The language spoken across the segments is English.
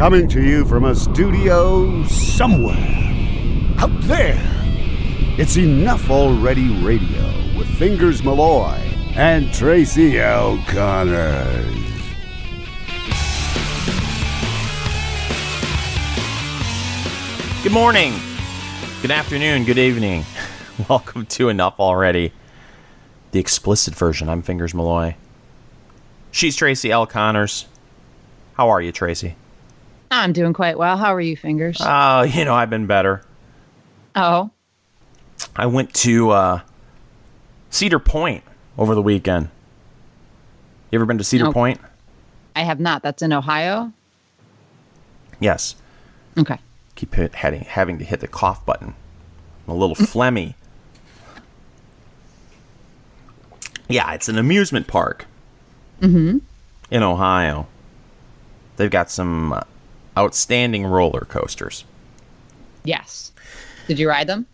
Coming to you from a studio somewhere out there. It's Enough Already Radio with Fingers Malloy and Tracy L. Connors. Good morning, good afternoon, good evening. Welcome to Enough Already, the explicit version. I'm Fingers Malloy. She's Tracy L. Connors. How are you, Tracy? I'm doing quite well. How are you, Fingers? I've been better. Oh? I went to Cedar Point over the weekend. You ever been to Cedar Point? I have not. That's in Ohio? Yes. Okay. Keep having to hit the cough button. I'm a little phlegmy. Yeah, it's an amusement park. Mm-hmm. In Ohio. They've got some outstanding roller coasters. Yes. Did you ride them?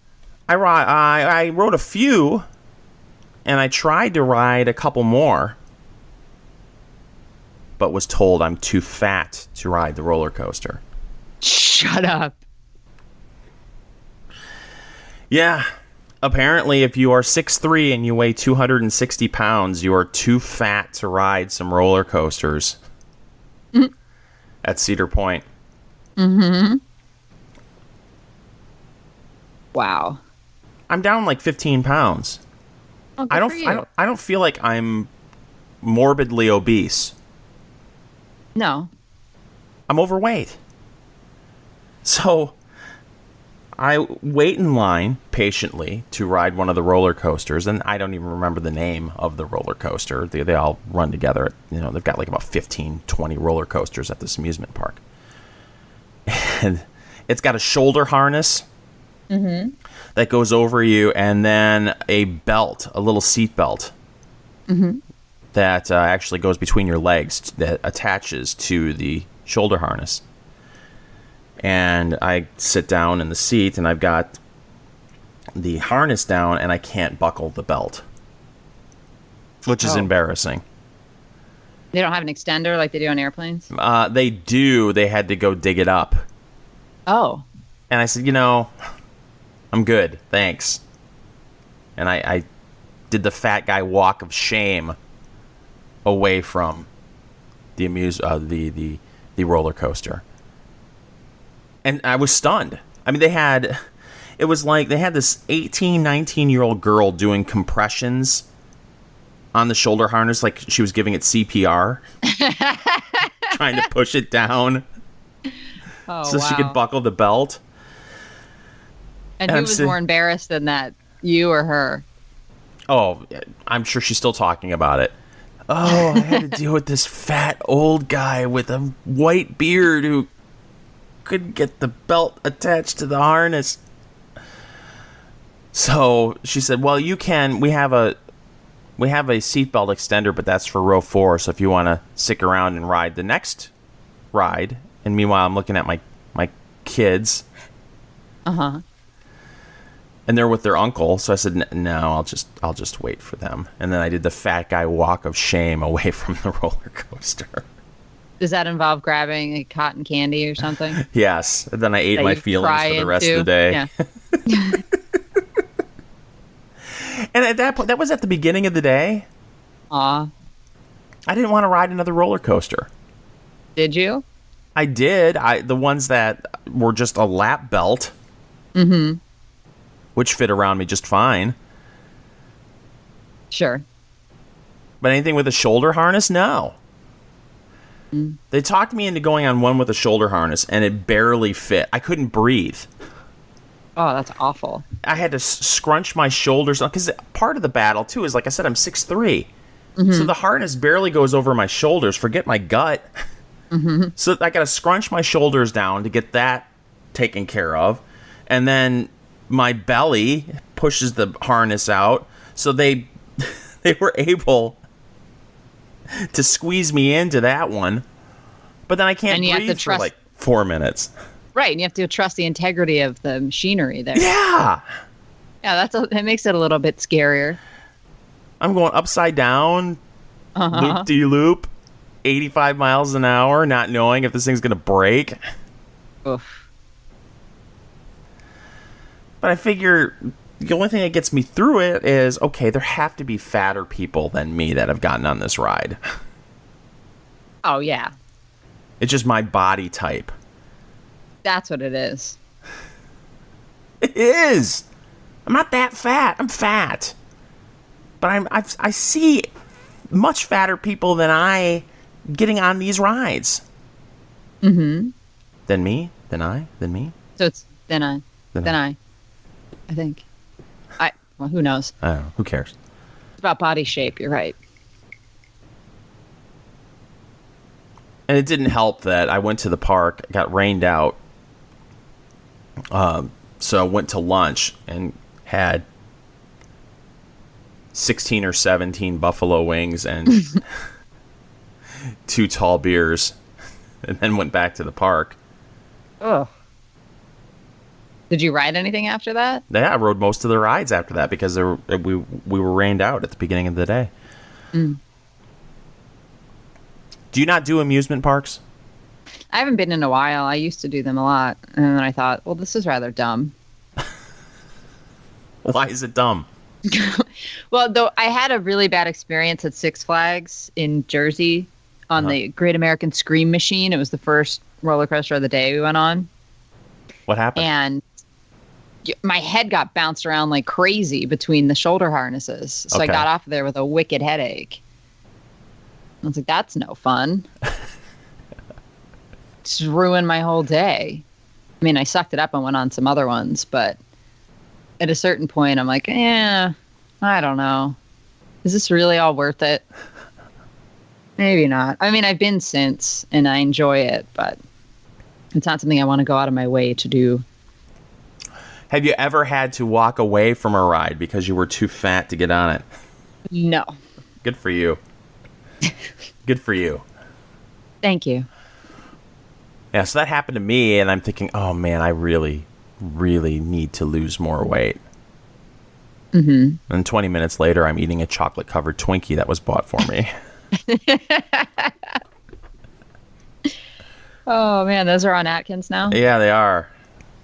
I rode a few, and I tried to ride a couple more, but was told I'm too fat to ride the roller coaster. Shut up. Yeah. Apparently, if you are 6'3" and you weigh 260 pounds, you are too fat to ride some roller coasters at Cedar Point. Mm-hmm. Wow. I'm down like 15 pounds. Oh, I don't feel like I'm morbidly obese. No. I'm overweight. So I wait in line patiently to ride one of the roller coasters, and I don't even remember the name of the roller coaster. They all run together. They've got like about 15, 20 roller coasters at this amusement park. And it's got a shoulder harness that goes over you, and then a belt, a little seat belt that actually goes between your legs that attaches to the shoulder harness. And I sit down in the seat, and I've got the harness down, and I can't buckle the belt, which is embarrassing. They don't have an extender like they do on airplanes? They do. They had to go dig it up. Oh. And I said, I'm good, thanks. And I did the fat guy walk of shame away from the roller coaster. And I was stunned. I mean, they had this 18, 19-year-old girl doing compressions on the shoulder harness like she was giving it CPR, trying to push it down so she could buckle the belt. And who was more embarrassed than that, you or her? Oh, I'm sure she's still talking about it. Oh, I had to deal with this fat old guy with a white beard who couldn't get the belt attached to the harness. So she said, well, we have a seatbelt extender, but that's for row 4. So if you want to stick around and ride the next ride, and meanwhile I'm looking at my kids. Uh-huh. And they're with their uncle, so I said, no, I'll just wait for them. And then I did the fat guy walk of shame away from the roller coaster. Does that involve grabbing a cotton candy or something? Yes. And then I ate my feelings for the rest of the day. Yeah. And at that point, that was at the beginning of the day. Aw. I didn't want to ride another roller coaster. Did you? I did. The ones that were just a lap belt. Mm-hmm. Which fit around me just fine. Sure. But anything with a shoulder harness, no. They talked me into going on one with a shoulder harness, and it barely fit. I couldn't breathe. Oh, that's awful. I had to scrunch my shoulders, because part of the battle, too, is, like I said, I'm 6'3". So the harness barely goes over my shoulders. Forget my gut. So I got to scrunch my shoulders down to get that taken care of. And then my belly pushes the harness out. So they were able to squeeze me into that one. But then I can't breathe for like 4 minutes. Right, and you have to trust the integrity of the machinery there. Yeah. Yeah, that makes it a little bit scarier. I'm going upside down, loop-de-loop, 85 miles an hour, not knowing if this thing's going to break. Oof. But I figure the only thing that gets me through it is, okay, there have to be fatter people than me that have gotten on this ride. Oh, yeah. It's just my body type. That's what it is. It is. I'm not that fat. I'm fat. But I see much fatter people than I getting on these rides. Mm-hmm. Than me? Than me? So it's then I think. Well, who knows? I don't know. Who cares? It's about body shape. You're right. And it didn't help that I went to the park, got rained out. So I went to lunch and had 16 or 17 buffalo wings and 2 tall beers, and then went back to the park. Ugh. Did you ride anything after that? Yeah, I rode most of the rides after that because we were rained out at the beginning of the day. Mm. Do you not do amusement parks? I haven't been in a while. I used to do them a lot. And then I thought, well, this is rather dumb. Why is it dumb? Well, though I had a really bad experience at Six Flags in Jersey on the Great American Scream Machine. It was the first roller coaster of the day we went on. What happened? And my head got bounced around like crazy between the shoulder harnesses. So I got off of there with a wicked headache. I was like, that's no fun. Just ruined my whole day. I mean, I sucked it up and went on some other ones, but at a certain point, I'm like, I don't know. Is this really all worth it? Maybe not. I mean, I've been since, and I enjoy it, but it's not something I want to go out of my way to do. Have you ever had to walk away from a ride because you were too fat to get on it? No. Good for you. Good for you. Thank you. Yeah, so that happened to me, and I'm thinking, oh man, I really, really need to lose more weight. Mm-hmm. And 20 minutes later, I'm eating a chocolate-covered Twinkie that was bought for me. Oh man, those are on Atkins now? Yeah, they are.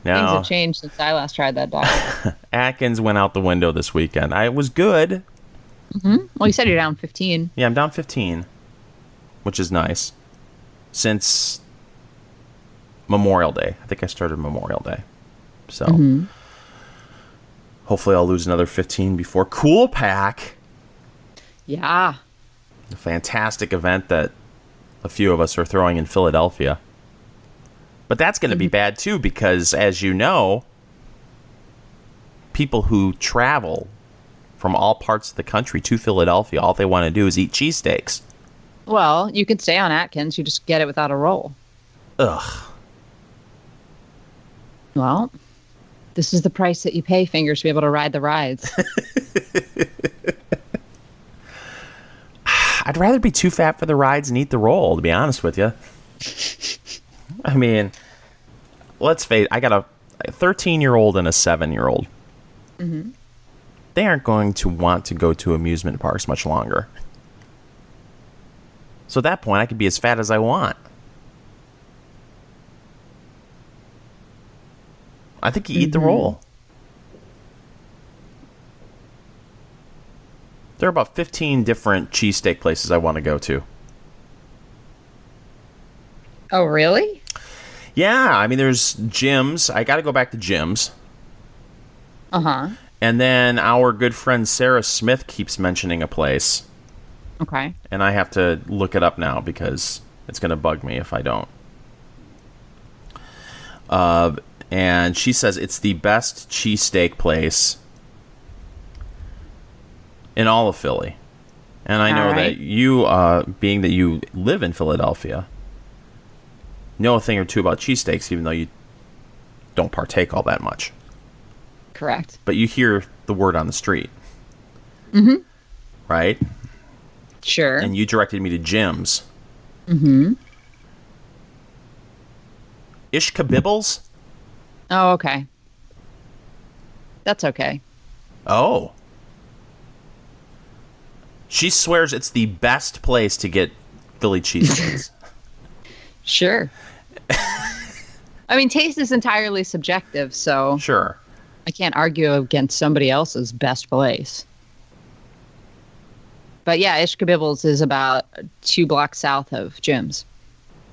Now, things have changed since I last tried that diet. Atkins went out the window this weekend. It was good. Mm-hmm. Well, you said you're down 15. Yeah, I'm down 15, which is nice. Since Memorial Day. I think I started Memorial Day. So hopefully I'll lose another 15 before Cool Pack. Yeah. A fantastic event that a few of us are throwing in Philadelphia. But that's going to be bad too because, as you know, people who travel from all parts of the country to Philadelphia, all they want to do is eat cheesesteaks. Well, you can stay on Atkins. You just get it without a roll. Ugh. Well, this is the price that you pay, Fingers, to be able to ride the rides. I'd rather be too fat for the rides and eat the roll, to be honest with you. I mean, let's face it, I got a 13-year-old and a 7-year-old. Mm-hmm. They aren't going to want to go to amusement parks much longer. So at that point, I could be as fat as I want. I think you eat the roll. There are about 15 different cheesesteak places I want to go to. Oh, really? Yeah, I mean, there's Jim's. I got to go back to Jim's. Uh-huh. And then our good friend Sarah Smith keeps mentioning a place. Okay. And I have to look it up now because it's going to bug me if I don't. And she says it's the best cheesesteak place in all of Philly. And I know that you, being that you live in Philadelphia, know a thing or two about cheesesteaks, even though you don't partake all that much. Correct. But you hear the word on the street. Mm-hmm. Right? Sure. And you directed me to Jim's. Mm-hmm. Ishkabibbles? Oh, okay. That's okay. Oh. She swears it's the best place to get Philly cheesesteaks. Sure. I mean, taste is entirely subjective, so Sure. I can't argue against somebody else's best place. But yeah, Ishkabibbles is about 2 blocks south of Jim's.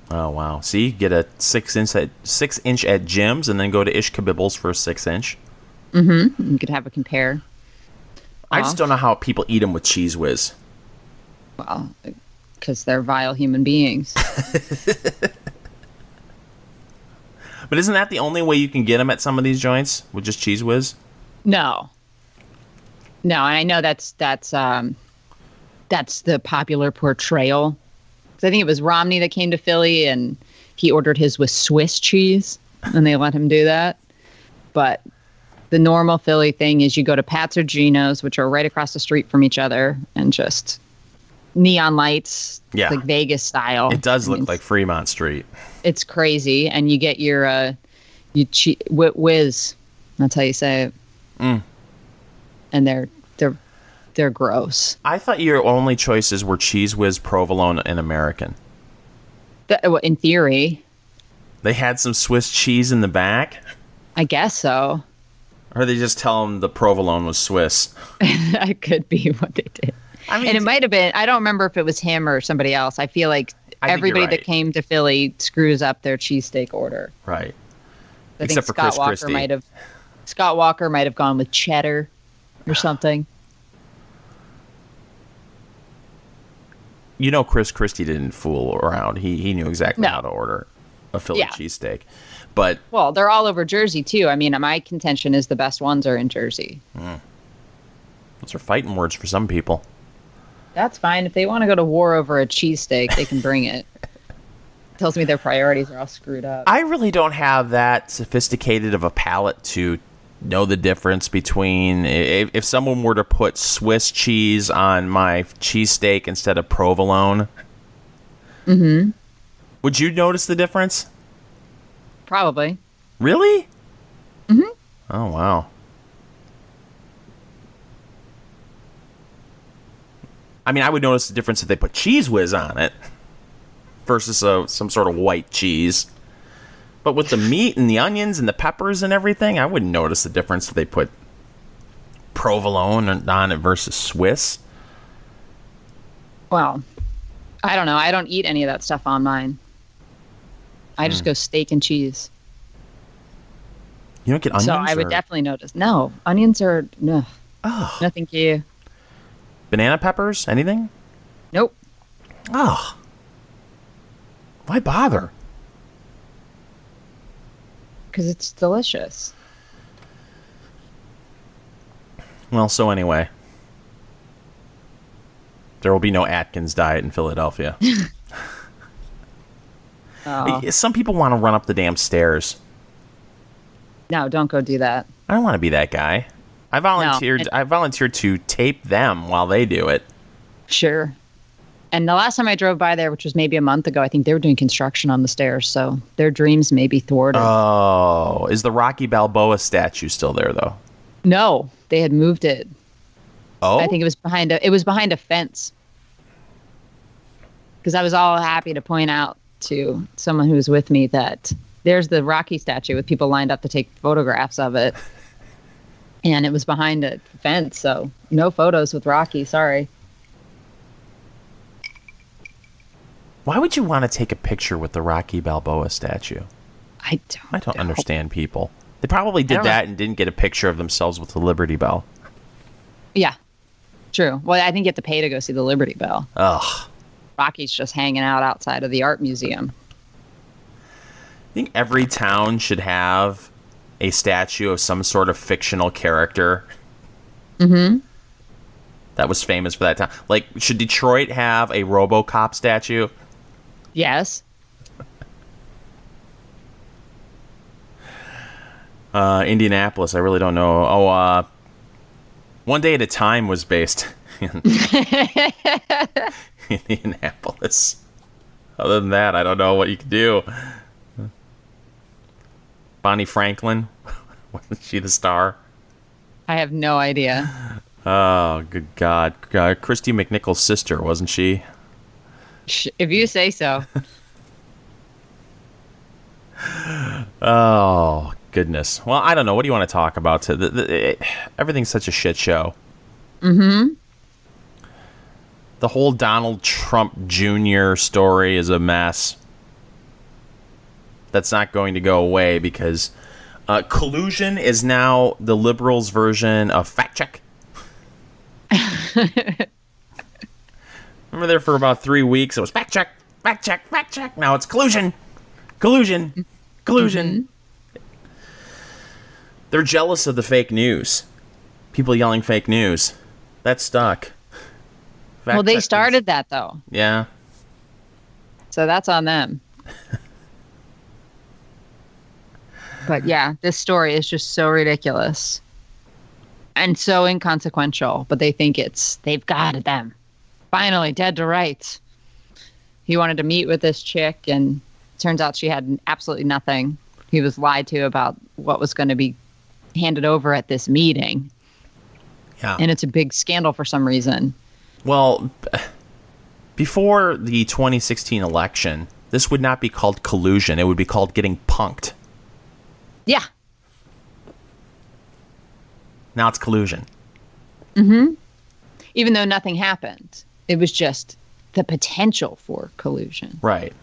Oh, wow. See, get a 6-inch at Jim's and then go to Ishkabibbles for a 6-inch. Mm-hmm. You could have a compare. I just don't know how people eat them with Cheese Whiz. Well, because they're vile human beings. But isn't that the only way you can get them at some of these joints? With just Cheese Whiz? No, and I know that's the popular portrayal. 'Cause I think it was Romney that came to Philly and he ordered his with Swiss cheese, and they let him do that. But the normal Philly thing is you go to Pat's or Gino's, which are right across the street from each other, and just neon lights, Yeah. like Vegas style. It does I look mean, like Fremont Street. it's crazy, and you get your whiz. That's how you say it. Mm. And they're gross. I thought your only choices were Cheese Whiz, Provolone, and American. In theory, They had some Swiss cheese in the back? I guess so. Or they just tell them the provolone was Swiss? That could be what they did. I mean, And it might have been, I don't remember if it was him or somebody else. I feel like I think everybody you're right. that came to Philly screws up their cheesesteak order. Right. I Except for think Chris Scott Christie. Scott Walker might have gone with cheddar or something. You know, Chris Christie didn't fool around. He knew exactly No. how to order a Philly Yeah. cheesesteak. But Well, they're all over Jersey too. I mean, my contention is the best ones are in Jersey. those are fighting words for some people. That's fine. If they want to go to war over a cheesesteak, they can bring it. Tells me their priorities are all screwed up. I really don't have that sophisticated of a palate to know the difference between if someone were to put Swiss cheese on my cheesesteak instead of provolone. Mm-hmm. Would you notice the difference? Probably. Really? Mhm. Oh, wow. I mean, I would notice the difference if they put Cheese Whiz on it versus some sort of white cheese. But with the meat and the onions and the peppers and everything, I wouldn't notice the difference if they put provolone on it versus Swiss. Well, I don't know. I don't eat any of that stuff on mine. I just go steak and cheese. You don't get onions? So I would or definitely notice. No, onions are no. Oh. No, thank you. Banana peppers? Anything? Nope. Oh. Why bother? Because it's delicious. Well, so anyway. There will be no Atkins diet in Philadelphia. Oh. Some people want to run up the damn stairs. No, don't go do that. I don't want to be that guy. I volunteered. No. I volunteered to tape them while they do it. Sure. And the last time I drove by there, which was maybe a month ago, I think they were doing construction on the stairs, so their dreams may be thwarted. Oh, is the Rocky Balboa statue still there though? No, they had moved it. Oh, I think it was behind a fence. Because I was all happy to point out to someone who was with me that there's the Rocky statue with people lined up to take photographs of it. And it was behind a fence, so no photos with Rocky, sorry. why would you want to take a picture with the Rocky Balboa statue? I don't understand people. They probably did don't that and didn't get a picture of themselves with the Liberty Bell. Yeah, true. Well, I think you have to pay to go see the Liberty Bell. Ugh. Rocky's just hanging out outside of the art museum. I think every town should have a statue of some sort of fictional character. Mm-hmm. That was famous for that town. Like, should Detroit have a RoboCop statue? Yes. Indianapolis, I really don't know. Oh, One Day at a Time was based in Indianapolis. Other than that, I don't know what you could do. Bonnie Franklin, wasn't she the star? I have no idea. Oh, good God. Christy McNichol's sister, wasn't she? If you say so. Oh, goodness. Well, I don't know. What do you want to talk about? Everything's such a shit show. Mm-hmm. The whole Donald Trump Jr. story is a mess. That's not going to go away because collusion is now the liberals' version of fact check. Remember there for about 3 weeks, it was fact check, fact check, fact check. Now it's collusion, collusion, collusion. Mm-hmm. They're jealous of the fake news. People yelling fake news. That stuck. Well, they started that, though. Yeah. So that's on them. But yeah, this story is just so ridiculous. And so inconsequential. But they think they've got it, them. Finally, dead to rights. He wanted to meet with this chick, and turns out she had absolutely nothing. He was lied to about what was going to be handed over at this meeting. Yeah. And it's a big scandal for some reason. Well, before the 2016 election, this would not be called collusion. It would be called getting punked. Yeah. Now it's collusion. Mm-hmm. Even though nothing happened. It was just the potential for collusion. Right.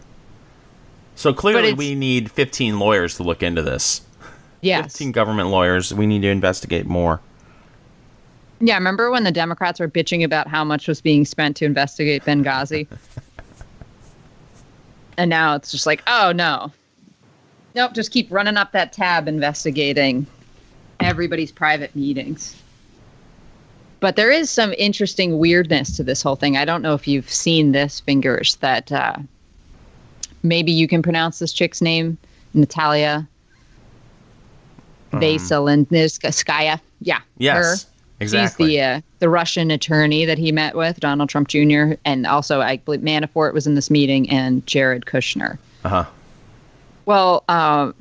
So clearly we need 15 lawyers to look into this. Yes. 15 government lawyers. We need to investigate more. Yeah, remember when the Democrats were bitching about how much was being spent to investigate Benghazi? And now it's just like, oh, no. Nope, just keep running up that tab investigating everybody's private meetings. But there is some interesting weirdness to this whole thing. I don't know if you've seen this, Fingers, that maybe you can pronounce this chick's name, Natalia Veselinskaya. Yeah. Yes. Her. Exactly. She's the Russian attorney that he met with, Donald Trump Jr., and also I believe Manafort was in this meeting, and Jared Kushner. Uh-huh. Well,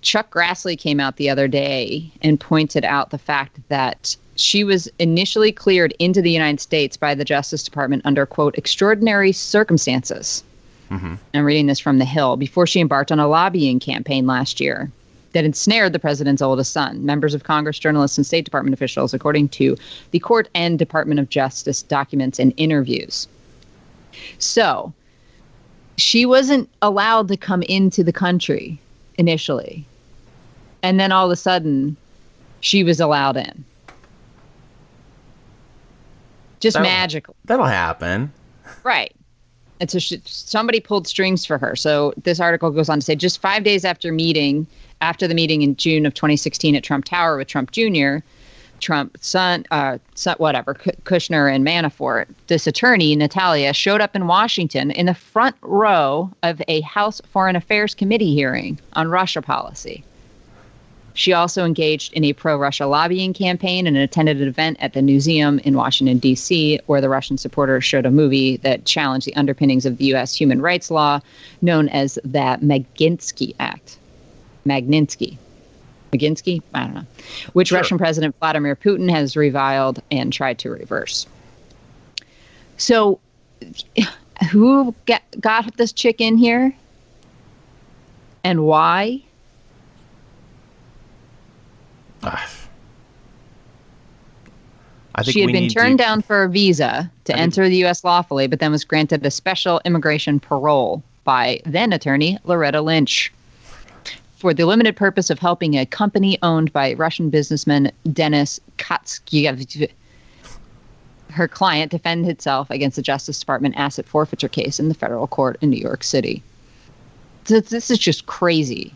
Chuck Grassley came out the other day and pointed out the fact that she was initially cleared into the United States by the Justice Department under, quote, extraordinary circumstances. Mm-hmm. I'm reading this from The Hill, before she embarked on a lobbying campaign last year that ensnared the president's oldest son, members of Congress, journalists, and State Department officials, according to the court and Department of Justice documents and interviews. So she wasn't allowed to come into the country initially. And then all of a sudden, she was allowed in. Just magical. That'll happen. Right. And so somebody pulled strings for her. So this article goes on to say, just 5 days after the meeting in June of 2016 at Trump Tower with Trump Jr., Trump's son, Kushner and Manafort, this attorney, Natalia, showed up in Washington in the front row of a House Foreign Affairs Committee hearing on Russia policy. She also engaged in a pro-Russia lobbying campaign and attended an event at the Newseum in Washington, D.C., where the Russian supporters showed a movie that challenged the underpinnings of the U.S. human rights law known as the Magnitsky Act. Magnitsky? I don't know. Which sure. Russian President Vladimir Putin has reviled and tried to reverse. So who got this chick in here? And why? I think she had been turned down for a visa to enter the U.S. lawfully, but then was granted a special immigration parole by then attorney Loretta Lynch for the limited purpose of helping a company owned by Russian businessman Denis Katskiev, her client, defend itself against the Justice Department asset forfeiture case in the federal court in New York City. So this is just crazy.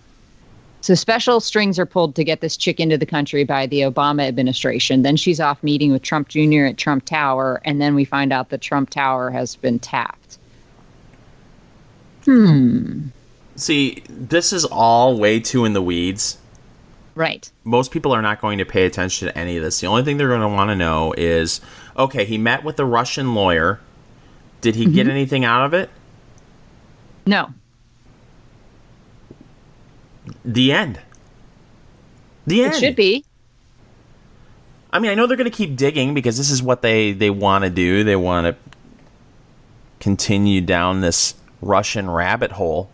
So special strings are pulled to get this chick into the country by the Obama administration. Then she's off meeting with Trump Jr. at Trump Tower, and then we find out that Trump Tower has been tapped. See, this is all way too in the weeds. Right. Most people are not going to pay attention to any of this. The only thing they're going to want to know is, okay, he met with a Russian lawyer. Did he get anything out of it? No. The end. The end. It should be. I mean, I know they're going to keep digging because this is what they want to do. They want to continue down this Russian rabbit hole.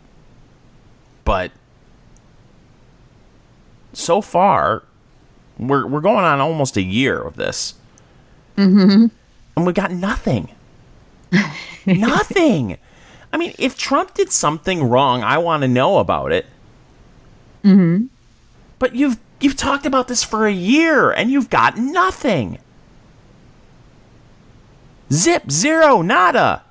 But so far, we're going on almost a year of this. Mm-hmm. And we got nothing. Nothing. I mean, if Trump did something wrong, I want to know about it. Mm-hmm. But you've talked about this for a year, and you've got nothing. Zip, zero, nada.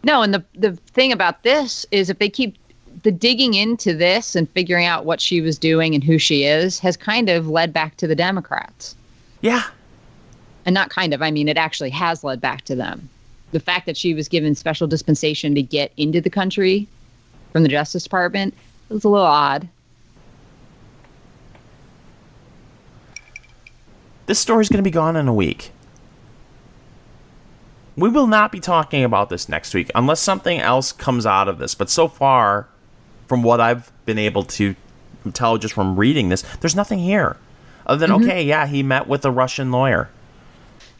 No, and the thing about this is if they keep the digging into this and figuring out what she was doing and who she is has kind of led back to the Democrats. Yeah. And not kind of, I mean, it actually has led back to them. The fact that she was given special dispensation to get into the country from the Justice Department was a little odd. This story's going to be gone in a week. We will not be talking about this next week unless something else comes out of this. But so far, from what I've been able to tell just from reading this, there's nothing here. Other than, okay, yeah, he met with a Russian lawyer.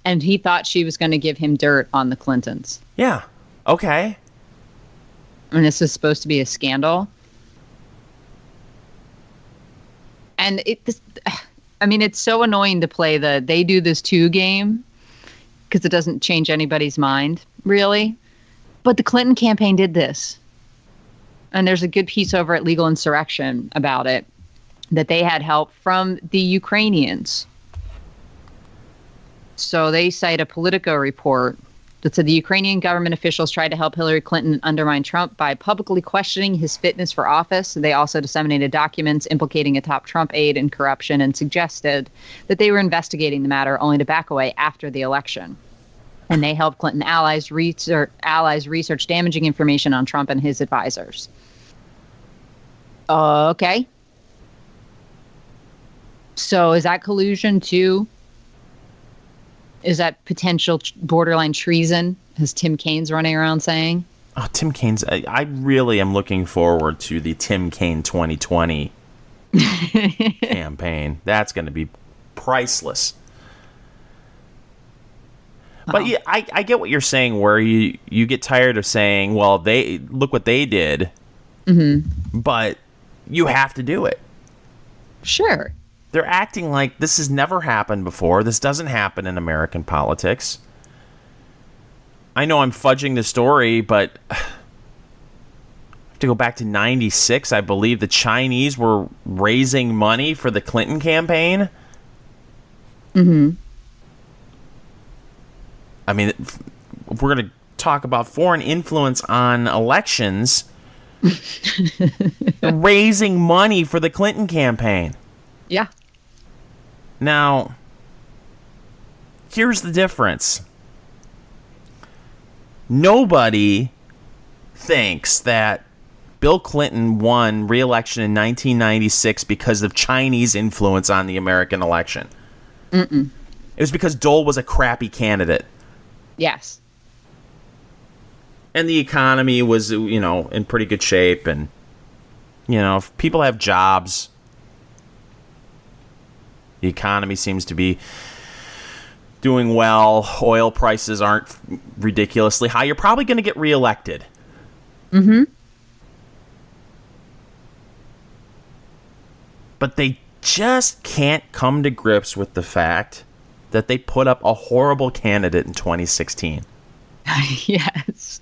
And he thought she was going to give him dirt on the Clintons. Yeah. Okay. And this is supposed to be a scandal. And it's so annoying to play the they do this too game because it doesn't change anybody's mind, really. But the Clinton campaign did this. And there's a good piece over at Legal Insurrection about it, that they had help from the Ukrainians. So they cite a Politico report that said the Ukrainian government officials tried to help Hillary Clinton undermine Trump by publicly questioning his fitness for office. They also disseminated documents implicating a top Trump aide in corruption and suggested that they were investigating the matter only to back away after the election. And they helped Clinton allies research damaging information on Trump and his advisors. Okay. So is that collusion too? Is that potential borderline treason, as Tim Kaine's running around saying? Oh, Tim Kaine's... I really am looking forward to the Tim Kaine 2020 campaign. That's going to be priceless. But yeah, I get what you're saying, where you get tired of saying, well, they look what they did. Mm-hmm. But you have to do it. Sure. They're acting like this has never happened before. This doesn't happen in American politics. I know I'm fudging the story, but I have to go back to 96. I believe the Chinese were raising money for the Clinton campaign. Mm-hmm. I mean, if we're going to talk about foreign influence on elections, they're raising money for the Clinton campaign. Yeah. Now, here's the difference. Nobody thinks that Bill Clinton won re-election in 1996 because of Chinese influence on the American election. Mm-mm. It was because Dole was a crappy candidate. Yes. And the economy was, in pretty good shape. And, if people have jobs, the economy seems to be doing well. Oil prices aren't ridiculously high. You're probably going to get reelected. Mm-hmm. But they just can't come to grips with the fact that they put up a horrible candidate in 2016. Yes.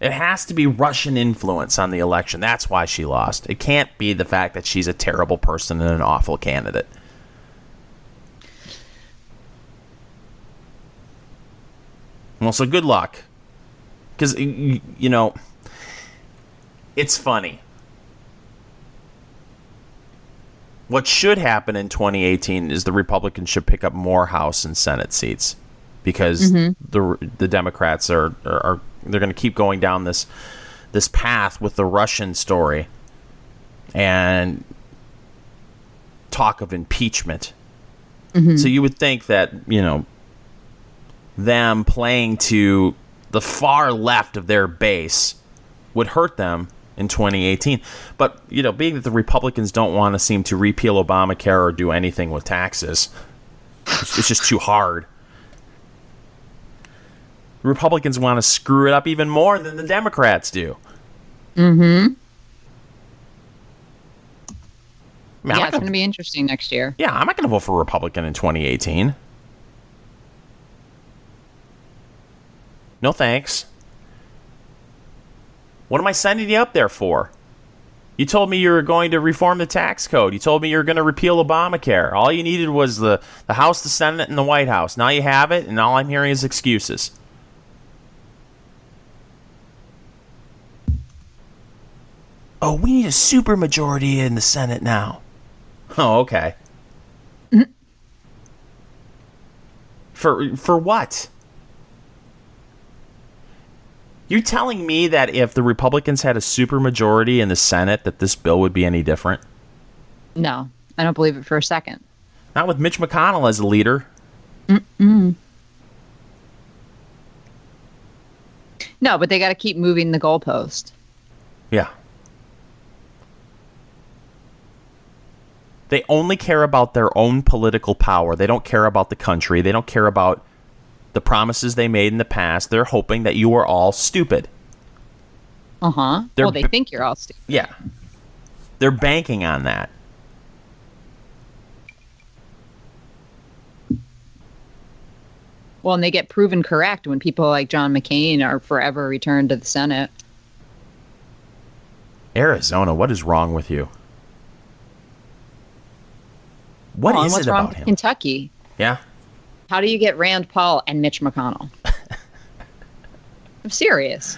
It has to be Russian influence on the election. That's why she lost. It can't be the fact that she's a terrible person and an awful candidate. Well, so good luck. Because, it's funny. What should happen in 2018 is the Republicans should pick up more House and Senate seats. Because the Democrats are they're going to keep going down this path with the Russian story and talk of impeachment. Mm-hmm. So you would think that, them playing to the far left of their base would hurt them in 2018. But, being that the Republicans don't want to seem to repeal Obamacare or do anything with taxes, it's just too hard. The Republicans want to screw it up even more than the Democrats do. Mm-hmm. I mean, Yeah, it's going to be interesting next year. Yeah, I'm not going to vote for a Republican in 2018. No thanks. What am I sending you up there for? You told me you were going to reform the tax code. You told me you were going to repeal Obamacare. All you needed was the House, the Senate, and the White House. Now you have it, and all I'm hearing is excuses. Oh, we need a supermajority in the Senate now. Oh, okay. For what? You're telling me that if the Republicans had a supermajority in the Senate, that this bill would be any different? No, I don't believe it for a second. Not with Mitch McConnell as the leader. Mm-mm. No, but they got to keep moving the goalpost. Yeah. They only care about their own political power. They don't care about the country. They don't care about the promises they made in the past. They're hoping that you are all stupid. Uh-huh. Well, they think you're all stupid. Yeah. They're banking on that. Well, and they get proven correct when people like John McCain are forever returned to the Senate. Arizona, what is wrong with you? What is what's it wrong about with him? Kentucky? Yeah. How do you get Rand Paul and Mitch McConnell? I'm serious.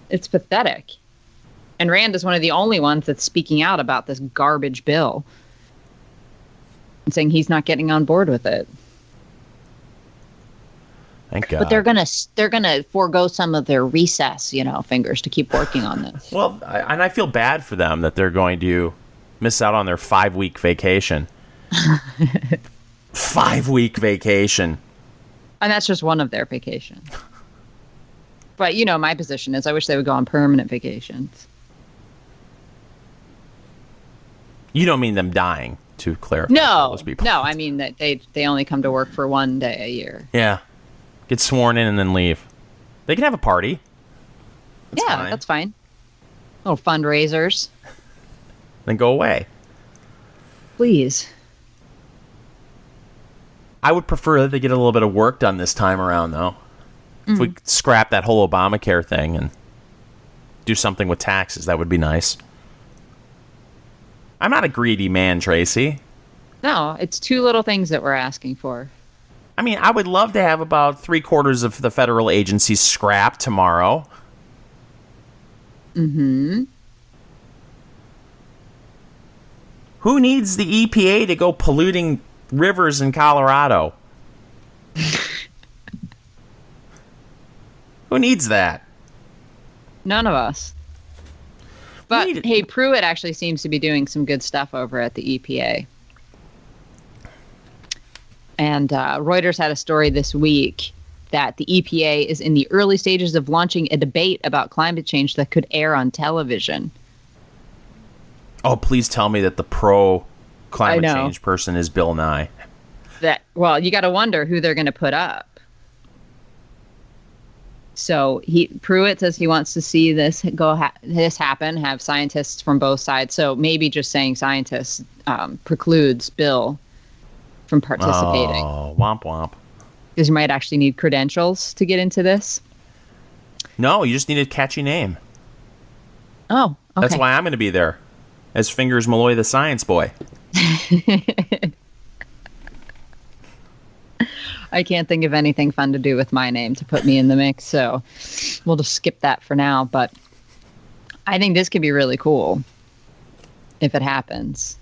It's pathetic. And Rand is one of the only ones that's speaking out about this garbage bill and saying he's not getting on board with it. Thank God. But they're gonna forego some of their recess, fingers to keep working on this. Well, and I feel bad for them that they're going to miss out on their 5-week vacation. 5-week vacation. And that's just one of their vacations. But, my position is I wish they would go on permanent vacations. You don't mean them dying, to clarify. For No, those people. no, I mean that they only come to work for one day a year. Yeah. Get sworn in and then leave. They can have a party. That's fine. Little fundraisers. Then go away. Please. I would prefer that they get a little bit of work done this time around, though. If we could scrap that whole Obamacare thing and do something with taxes, that would be nice. I'm not a greedy man, Tracy. No, it's two little things that we're asking for. I mean, I would love to have about 3/4 of the federal agencies scrapped tomorrow. Mm-hmm. Who needs the EPA to go polluting rivers in Colorado? Who needs that? None of us. But, hey, Pruitt actually seems to be doing some good stuff over at the EPA. And Reuters had a story this week that the EPA is in the early stages of launching a debate about climate change that could air on television. Oh, please tell me that the pro-climate change person is Bill Nye. Well, you got to wonder who they're going to put up. So Pruitt says he wants to see this this happen, have scientists from both sides. So maybe just saying scientists precludes Bill from participating. Oh, womp womp. Because you might actually need credentials to get into this. No, you just need a catchy name. Oh, okay. That's why I'm going to be there, as Fingers Malloy the Science Boy. I can't think of anything fun to do with my name to put me in the mix, so we'll just skip that for now. But I think this could be really cool if it happens.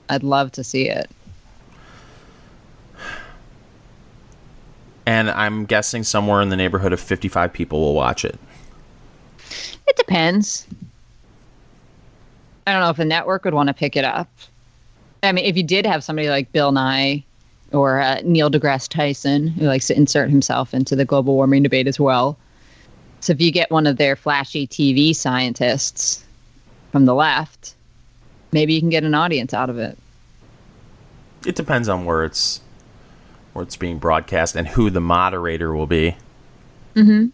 I'd love to see it. And I'm guessing somewhere in the neighborhood of 55 people will watch it. It depends. I don't know if the network would want to pick it up. I mean, if you did have somebody like Bill Nye or Neil deGrasse Tyson, who likes to insert himself into the global warming debate as well. So if you get one of their flashy TV scientists from the left, maybe you can get an audience out of it. It depends on where it's where it's being broadcast and who the moderator will be. Mm-hmm.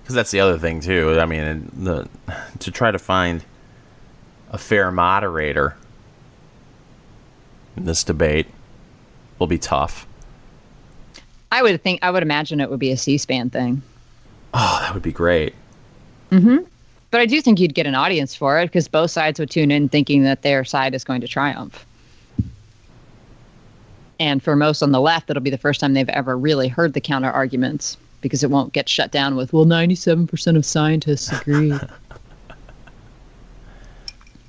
Because that's the other thing, too. I mean, to try to find a fair moderator in this debate will be tough. I would imagine it would be a C-SPAN thing. Oh, that would be great. Mm-hmm. But I do think you'd get an audience for it because both sides would tune in thinking that their side is going to triumph. And for most on the left, it'll be the first time they've ever really heard the counter arguments because it won't get shut down with, well, 97% of scientists agree.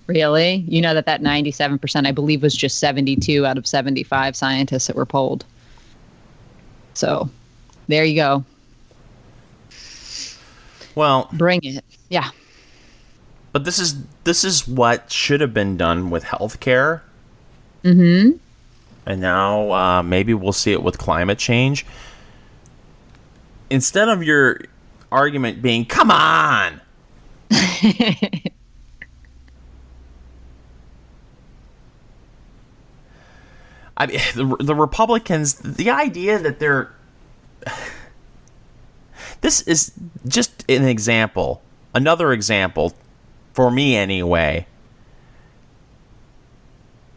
Really? You know that 97%, I believe, was just 72 out of 75 scientists that were polled. So there you go. Well, bring it. Yeah. But this is what should have been done with healthcare. Mm-hmm. And now maybe we'll see it with climate change. Instead of your argument being, come on. I mean, the Republicans, the idea that they're... This is just an example, another example, for me anyway,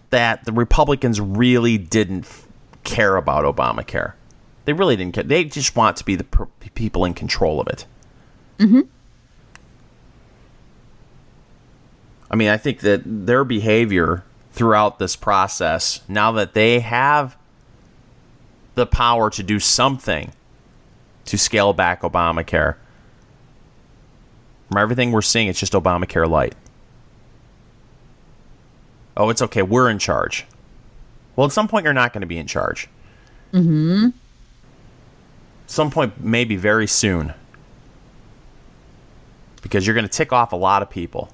that the Republicans really didn't care about Obamacare. They really didn't care. They just want to be the people in control of it. Mm-hmm. I mean, I think that their behavior throughout this process, now that they have the power to do something to scale back Obamacare, from everything we're seeing, it's just Obamacare light. Oh, it's okay. We're in charge. Well, at some point, you're not going to be in charge. Mm-hmm. At some point, maybe very soon. Because you're going to tick off a lot of people.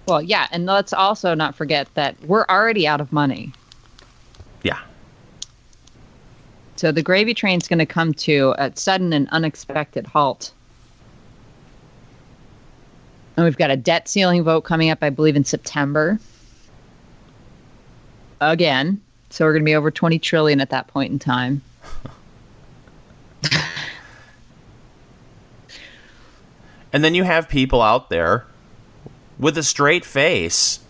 Well, yeah, and let's also not forget that we're already out of money. Yeah. So the gravy train's going to come to a sudden and unexpected halt. And we've got a debt ceiling vote coming up, I believe, in September. Again. So we're going to be over $20 trillion at that point in time. And then you have people out there with a straight face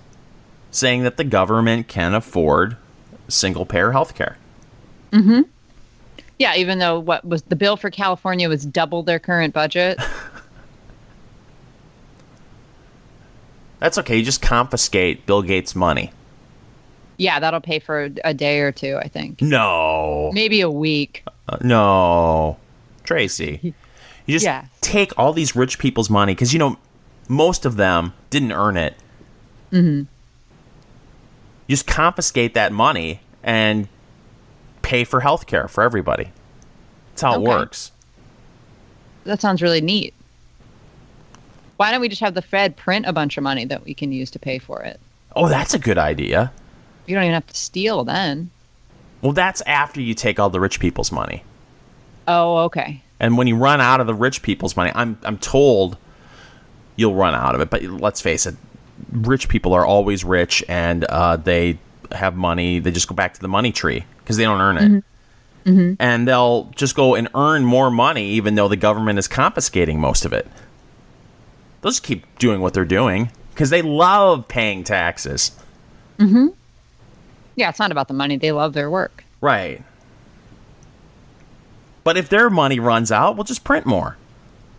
saying that the government can afford single-payer health care. Mm-hmm. Yeah, even though what was the bill for California was double their current budget. That's okay. You just confiscate Bill Gates' money. Yeah, that'll pay for a day or two, I think. No. Maybe a week. No. Tracy. You just take all these rich people's money because, you know, most of them didn't earn it. Mm-hmm. You just confiscate that money and pay for health care for everybody. That's how it works. That sounds really neat. Why don't we just have the Fed print a bunch of money that we can use to pay for it? Oh, that's a good idea. You don't even have to steal then. Well, that's after you take all the rich people's money. Oh, okay. And when you run out of the rich people's money, I'm told you'll run out of it. But let's face it, rich people are always rich, and they have money. They just go back to the money tree because they don't earn it. Mm-hmm. Mm-hmm. And they'll just go and earn more money even though the government is confiscating most of it. They'll just keep doing what they're doing because they love paying taxes. Mm-hmm. Yeah, it's not about the money. They love their work. Right. But if their money runs out, we'll just print more.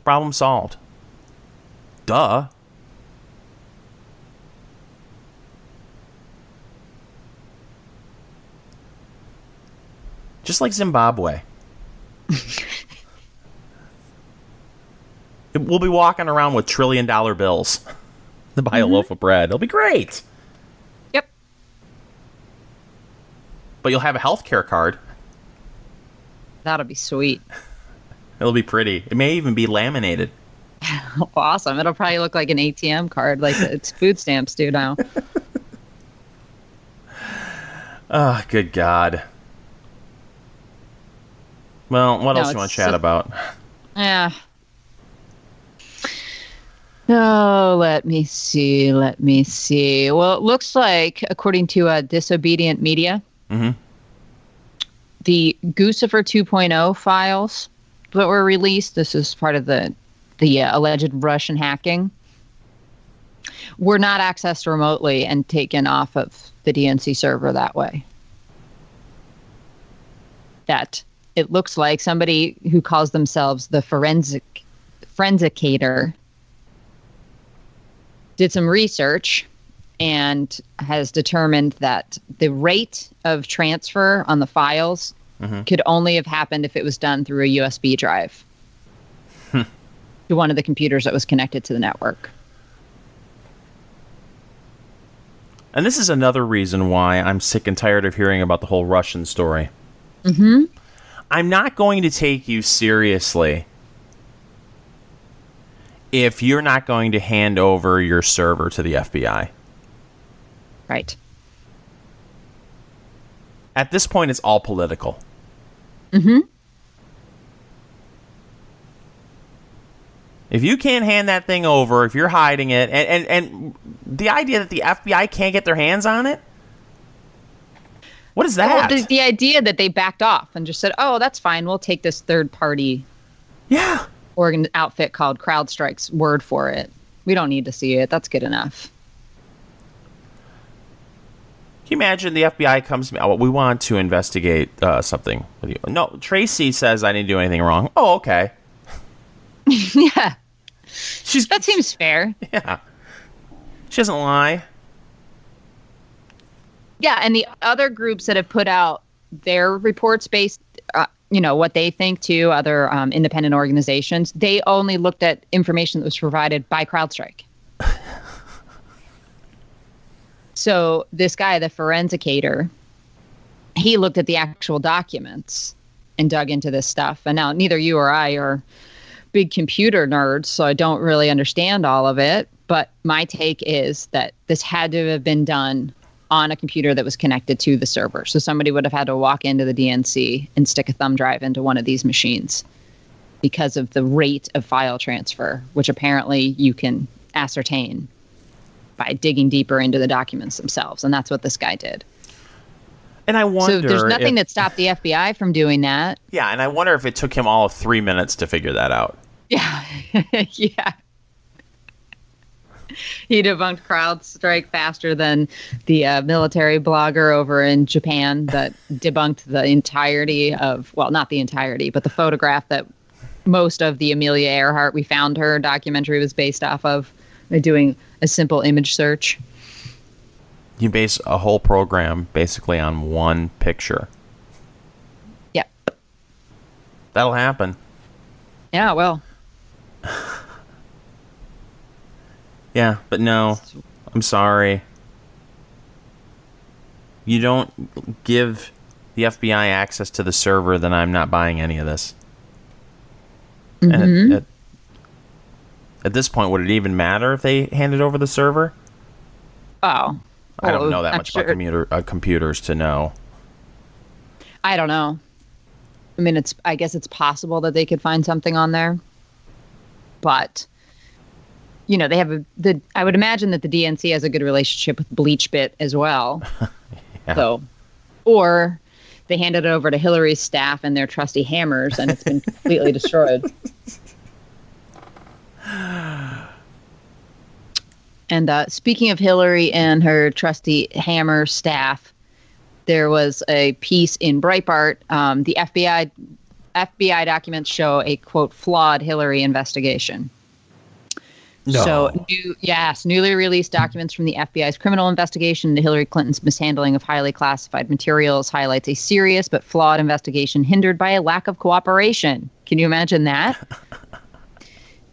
Problem solved. Duh. Just like Zimbabwe. We'll be walking around with $1 trillion bills to buy a loaf of bread. It'll be great. Yep. But you'll have a healthcare card. That'll be sweet. It'll be pretty. It may even be laminated. Awesome. It'll probably look like an ATM card, like it's food stamps do now. Oh, good God. Well, what else do you want to chat about? Yeah. Oh, let me see. Well, it looks like, according to Disobedient Media, the Guccifer 2.0 files that were released, this is part of the alleged Russian hacking, were not accessed remotely and taken off of the DNC server that way. That it looks like somebody who calls themselves the forensicator did some research and has determined that the rate of transfer on the files could only have happened if it was done through a USB drive to one of the computers that was connected to the network. And this is another reason why I'm sick and tired of hearing about the whole Russian story. I'm not going to take you seriously if you're not going to hand over your server to the FBI. Right. At this point, it's all political. If you can't hand that thing over, if you're hiding it, and the idea that the FBI can't get their hands on it, what is that? Well, the idea that they backed off and just said, "Oh, that's fine. We'll take this third-party outfit called CrowdStrike's word for it. We don't need to see it. That's good enough." Can you imagine the FBI comes to me? Oh, we want to investigate something with you. No, Tracy says I didn't do anything wrong. Oh, okay. Yeah. That seems fair. Yeah. She doesn't lie. Yeah, and the other groups that have put out their reports based, what they think too, other independent organizations, they only looked at information that was provided by CrowdStrike. So this guy, the forensicator, he looked at the actual documents and dug into this stuff. And now neither you or I are big computer nerds, so I don't really understand all of it. But my take is that this had to have been done on a computer that was connected to the server. So somebody would have had to walk into the DNC and stick a thumb drive into one of these machines because of the rate of file transfer, which apparently you can ascertain by digging deeper into the documents themselves. And that's what this guy did. And I wonder, so there's nothing that stopped the FBI from doing that. Yeah, and I wonder if it took him all of 3 minutes to figure that out. Yeah. Yeah. He debunked CrowdStrike faster than the military blogger over in Japan that debunked the entirety of, well, not the entirety, but the photograph that most of the Amelia Earhart We Found Her documentary was based off of by doing a simple image search. You base a whole program basically on one picture. Yep. That'll happen. Yeah, well. Yeah, but no, I'm sorry. You don't give the FBI access to the server, then I'm not buying any of this. Mm-hmm. And at this point, would it even matter if they handed over the server? Oh. I don't know that much about computers to know. I don't know. I mean, I guess it's possible that they could find something on there. But, they have I would imagine that the DNC has a good relationship with BleachBit as well. Yeah. So, or they handed it over to Hillary's staff and their trusty hammers and it's been completely destroyed. And speaking of Hillary and her trusty hammer staff, there was a piece in Breitbart. The FBI documents show a, quote, flawed Hillary investigation. No. So, newly released documents from the FBI's criminal investigation into Hillary Clinton's mishandling of highly classified materials highlights a serious but flawed investigation hindered by a lack of cooperation. Can you imagine that?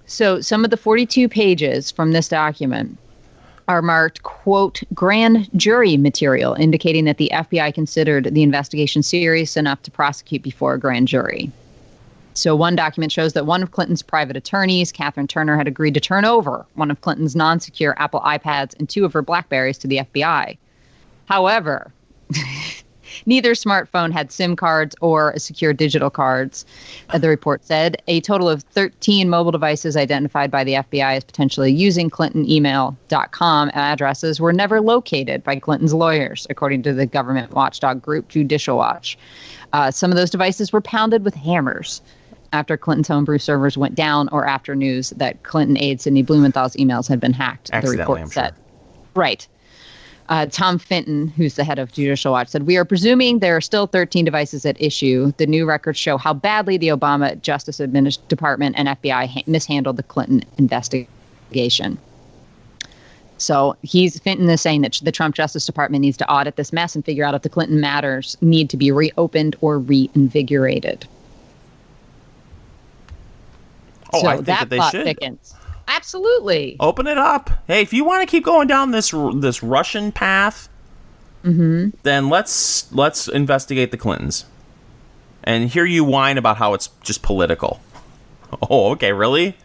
So some of the 42 pages from this document are marked, quote, grand jury material, indicating that the FBI considered the investigation serious enough to prosecute before a grand jury. So one document shows that one of Clinton's private attorneys, Catherine Turner, had agreed to turn over one of Clinton's non-secure Apple iPads and two of her BlackBerries to the FBI. However, Neither smartphone had SIM cards or secure digital cards, the report said. A total of 13 mobile devices identified by the FBI as potentially using ClintonEmail.com addresses were never located by Clinton's lawyers, according to the government watchdog group Judicial Watch. Some of those devices were pounded with hammers after Clinton's homebrew servers went down or after news that Clinton aide Sidney Blumenthal's emails had been hacked, the report said. Right. Tom Fenton, who's the head of Judicial Watch, said, "We are presuming there are still 13 devices at issue. The new records show how badly the Obama Justice Department and FBI mishandled the Clinton investigation." So Fenton is saying that the Trump Justice Department needs to audit this mess and figure out if the Clinton matters need to be reopened or reinvigorated. Oh, so I think that they plot should. Thickens. Absolutely. Open it up. Hey, if you want to keep going down this Russian path, then let's investigate the Clintons and hear you whine about how it's just political. Oh, okay, really?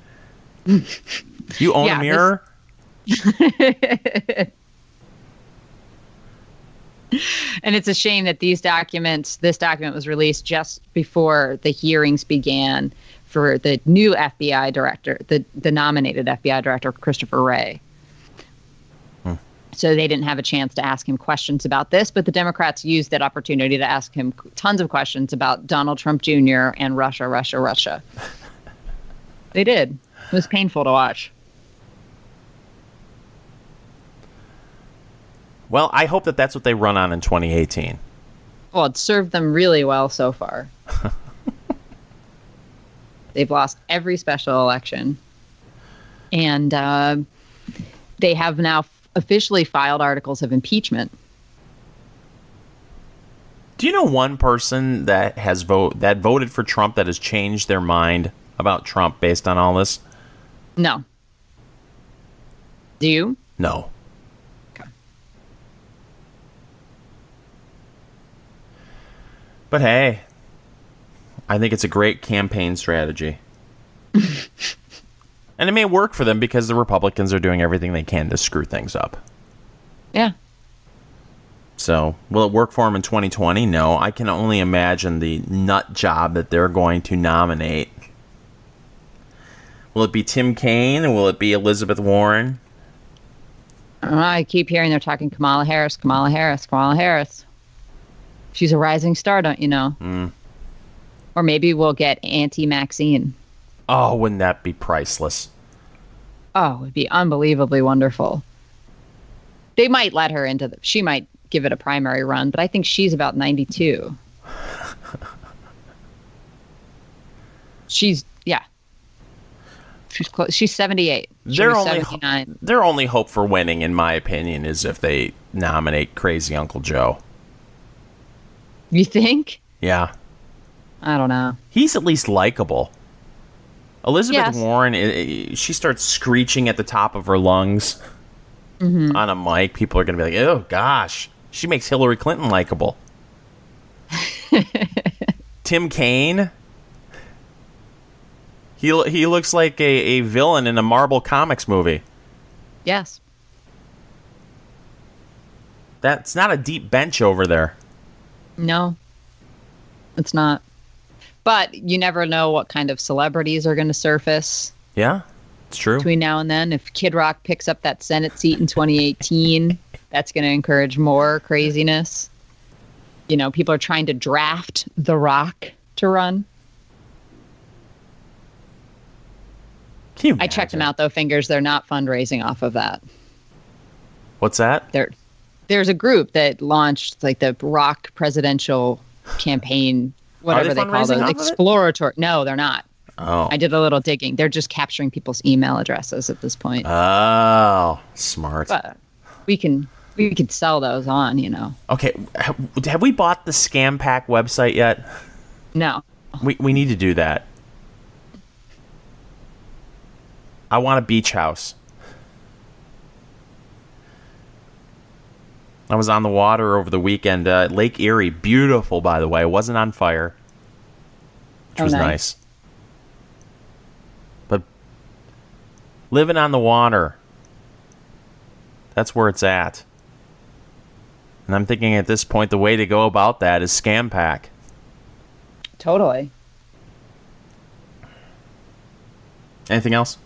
You own a mirror? And it's a shame that this document was released just before the hearings began for the new FBI director, the nominated FBI director, Christopher Wray. So they didn't have a chance to ask him questions about this, but the Democrats used that opportunity to ask him tons of questions about Donald Trump Jr. and Russia. They did. It was painful to watch. Well, I hope that that's what they run on in 2018. Well, it served them really well so far. They've lost every special election. And they have now officially filed articles of impeachment. Do you know one person that voted for Trump that has changed their mind about Trump based on all this? No. Do you? No. Okay. But hey, I think it's a great campaign strategy. And it may work for them because the Republicans are doing everything they can to screw things up. Yeah. So, will it work for them in 2020? No. I can only imagine the nut job that they're going to nominate. Will it be Tim Kaine or will it be Elizabeth Warren? I keep hearing they're talking Kamala Harris. She's a rising star, don't you know? Or maybe we'll get Auntie Maxine. Oh, wouldn't that be priceless? Oh, it would be unbelievably wonderful. They might let her she might give it a primary run, but I think she's about 92. She's close. She's 78. Their 79. Their only hope for winning, in my opinion, is if they nominate Crazy Uncle Joe. You think? Yeah. I don't know. He's at least likable. Elizabeth Yes. Warren, she starts screeching at the top of her lungs on a mic. People are going to be like, oh, gosh. She makes Hillary Clinton likable. Tim Kaine, he looks like a villain in a Marvel Comics movie. Yes. That's not a deep bench over there. No, it's not. But you never know what kind of celebrities are going to surface. Yeah, it's true. Between now and then, if Kid Rock picks up that Senate seat in 2018, that's going to encourage more craziness. You know, people are trying to draft The Rock to run. Can you I checked them out, though, Fingers. They're not fundraising off of that. What's that? There's a group that launched like the Rock presidential campaign, whatever they call it. Exploratory. No, they're not. Oh. I did a little digging. They're just capturing people's email addresses at this point. Oh, smart. But we could sell those on, you know. Okay, have we bought the Scam Pack website yet? No. We need to do that. I want a beach house. I was on the water over the weekend. Lake Erie, beautiful, by the way. It wasn't on fire, which was nice. But living on the water, that's where it's at. And I'm thinking at this point, the way to go about that is scam pack. Totally. Anything else?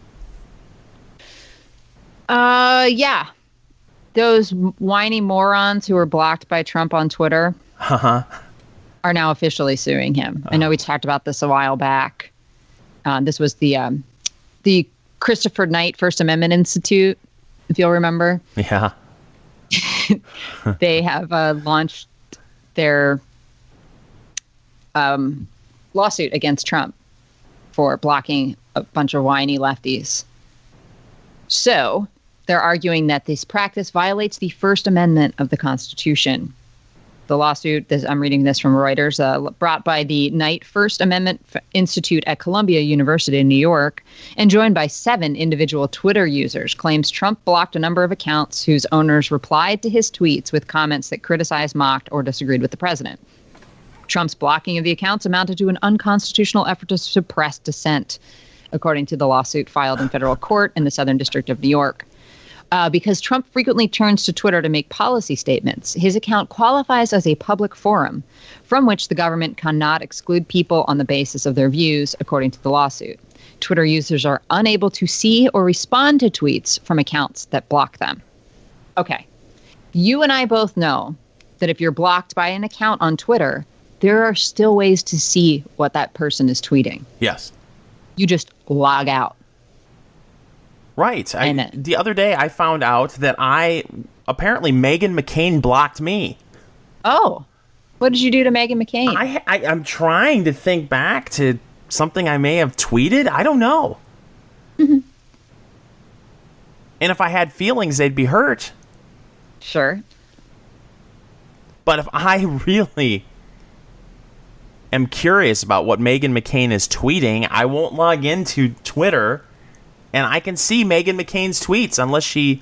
Yeah. Those whiny morons who were blocked by Trump on Twitter are now officially suing him. I know we talked about this a while back. This was the Christopher Knight First Amendment Institute, if you'll remember. Yeah. They have launched their lawsuit against Trump for blocking a bunch of whiny lefties. So they're arguing that this practice violates the First Amendment of the Constitution. The lawsuit, I'm reading this from Reuters, brought by the Knight First Amendment Institute at Columbia University in New York and joined by 7 individual Twitter users, claims Trump blocked a number of accounts whose owners replied to his tweets with comments that criticized, mocked, or disagreed with the president. Trump's blocking of the accounts amounted to an unconstitutional effort to suppress dissent, according to the lawsuit filed in federal court in the Southern District of New York. Because Trump frequently turns to Twitter to make policy statements, his account qualifies as a public forum from which the government cannot exclude people on the basis of their views, according to the lawsuit. Twitter users are unable to see or respond to tweets from accounts that block them. Okay. You and I both know that if you're blocked by an account on Twitter, there are still ways to see what that person is tweeting. Yes. You just log out. Right. The other day, I found out that apparently Meghan McCain blocked me. Oh, what did you do to Meghan McCain? I'm trying to think back to something I may have tweeted. I don't know. Mm-hmm. And if I had feelings, they'd be hurt. Sure. But if I really am curious about what Meghan McCain is tweeting, I won't log into Twitter. And I can see Meghan McCain's tweets unless she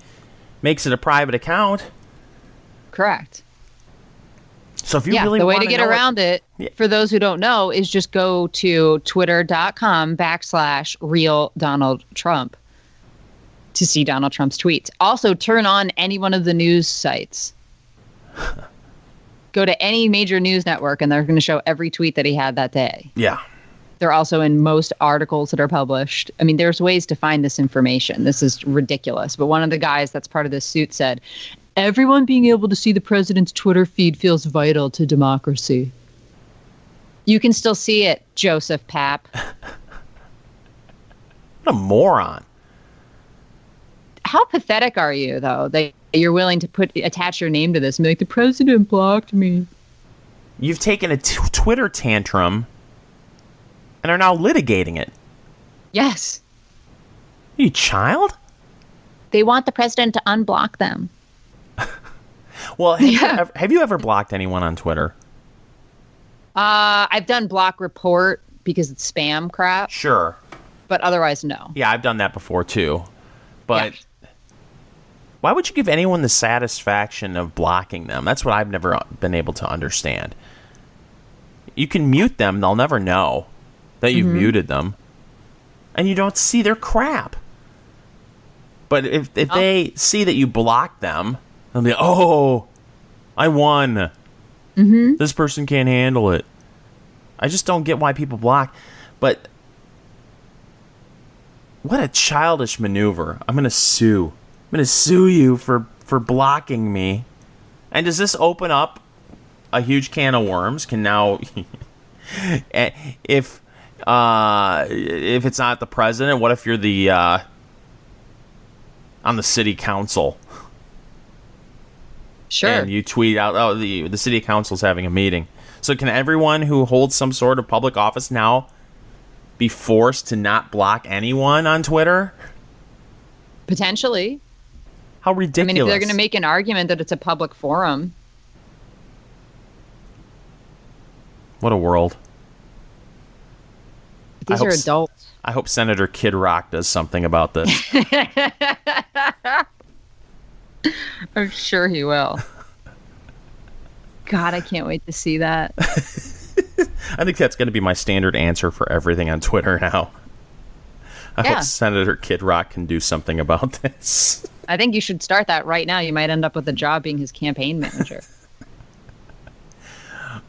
makes it a private account. Correct. So if you really the way want to get around it, for those who don't know, is just go to twitter.com/real Donald Trump to see Donald Trump's tweets. Also, turn on any one of the news sites. Go to any major news network, and they're going to show every tweet that he had that day. Yeah. They're also in most articles that are published. I mean, there's ways to find this information. This is ridiculous. But one of the guys that's part of this suit said, everyone being able to see the president's Twitter feed feels vital to democracy. You can still see it, Joseph Papp. What a moron. How pathetic are you, though, that you're willing to attach your name to this and be like, the president blocked me? You've taken a Twitter tantrum and are now litigating it. Yes. You child? They want the president to unblock them. Well, have you ever blocked anyone on Twitter? I've done block report because it's spam crap. Sure. But otherwise, no. Yeah, I've done that before, too. But why would you give anyone the satisfaction of blocking them? That's what I've never been able to understand. You can mute them. They'll never know that you've muted them, and you don't see their crap. But if they see that you blocked them, they'll be, oh, I won. Mm-hmm. This person can't handle it. I just don't get why people block. But what a childish maneuver. I'm going to sue. I'm going to sue you for blocking me. And does this open up a huge can of worms? Can now, if it's not the president, what if you're the on the city council? Sure. And you tweet out, oh, the city council's having a meeting. So can everyone who holds some sort of public office now be forced to not block anyone on Twitter? Potentially. How ridiculous. I mean, if they're going to make an argument that it's a public forum. What a world. These are adults. I hope Senator Kid Rock does something about this. I'm sure he will. God, I can't wait to see that. I think that's going to be my standard answer for everything on Twitter now. I hope Senator Kid Rock can do something about this. I think you should start that right now. You might end up with a job being his campaign manager.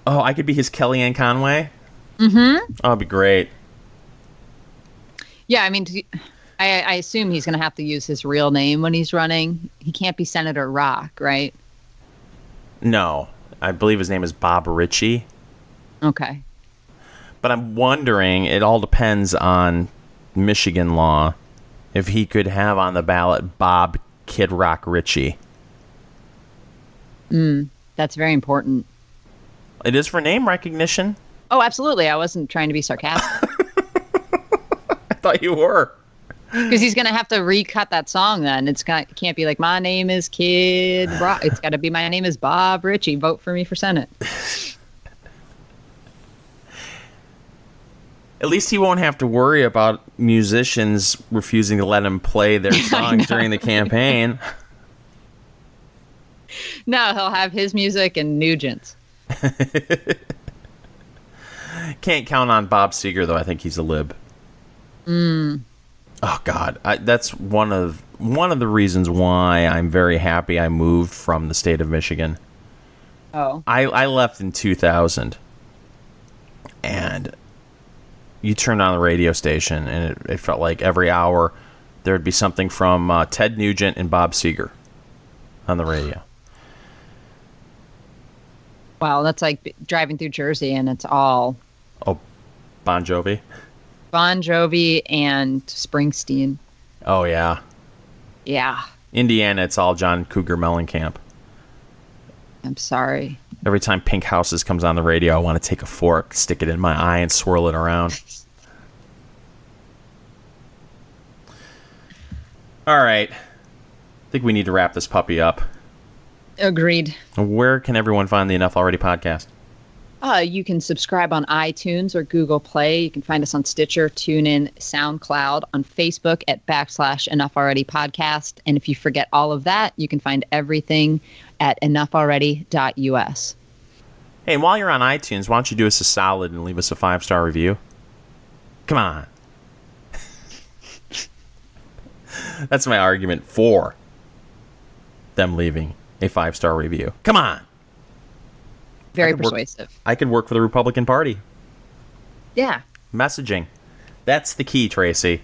Oh, I could be his Kellyanne Conway? Mm-hmm. Oh, that'd be great. Yeah, I mean, I assume he's going to have to use his real name when he's running. He can't be Senator Rock, right? No. I believe his name is Bob Ritchie. Okay. But I'm wondering, it all depends on Michigan law, if he could have on the ballot Bob Kid Rock Ritchie. That's very important. It is for name recognition. Oh, absolutely. I wasn't trying to be sarcastic. I thought you were. Because he's going to have to recut that song then. It can't be like, my name is Kid Rock. It's got to be, my name is Bob Ritchie. Vote for me for Senate. At least he won't have to worry about musicians refusing to let him play their songs during the campaign. No, he'll have his music and Nugent's. Can't count on Bob Seger, though. I think he's a lib. Oh, God. That's one of the reasons why I'm very happy I moved from the state of Michigan. Oh. I left in 2000. And you turned on the radio station, and it felt like every hour there'd be something from Ted Nugent and Bob Seger on the radio. Wow, that's like driving through Jersey, and it's all Oh, Bon Jovi? Bon Jovi and Springsteen. Oh, yeah. Yeah, Indiana, it's all John Cougar Mellencamp. I'm sorry. Every time Pink Houses comes on the radio, I want to take a fork, stick it in my eye, and swirl it around. All right. I think we need to wrap this puppy up. Agreed. Where can everyone find the Enough Already podcast? You can subscribe on iTunes or Google Play. You can find us on Stitcher, TuneIn, SoundCloud, on Facebook at /Enough Already Podcast. And if you forget all of that, you can find everything at enoughalready.us. Hey, and while you're on iTunes, why don't you do us a solid and leave us a 5-star review? Come on. That's my argument for them leaving a 5-star review. Come on. Very persuasive. I could work for the Republican Party. Yeah. Messaging. That's the key, Tracy.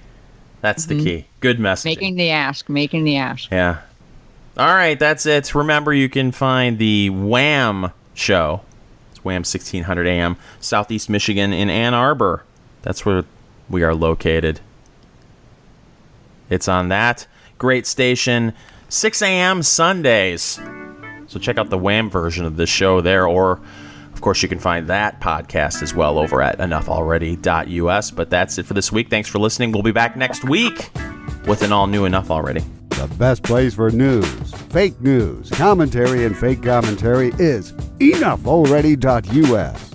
That's the key. Good messaging. Making the ask. Yeah. All right, that's it. Remember, you can find the Wham show. It's Wham 1600 AM, Southeast Michigan in Ann Arbor. That's where we are located. It's on that great station, 6 a.m. Sundays. So check out the Wham version of this show there, or, of course, you can find that podcast as well over at enoughalready.us. But that's it for this week. Thanks for listening. We'll be back next week with an all-new Enough Already. The best place for news, fake news, commentary, and fake commentary is enoughalready.us.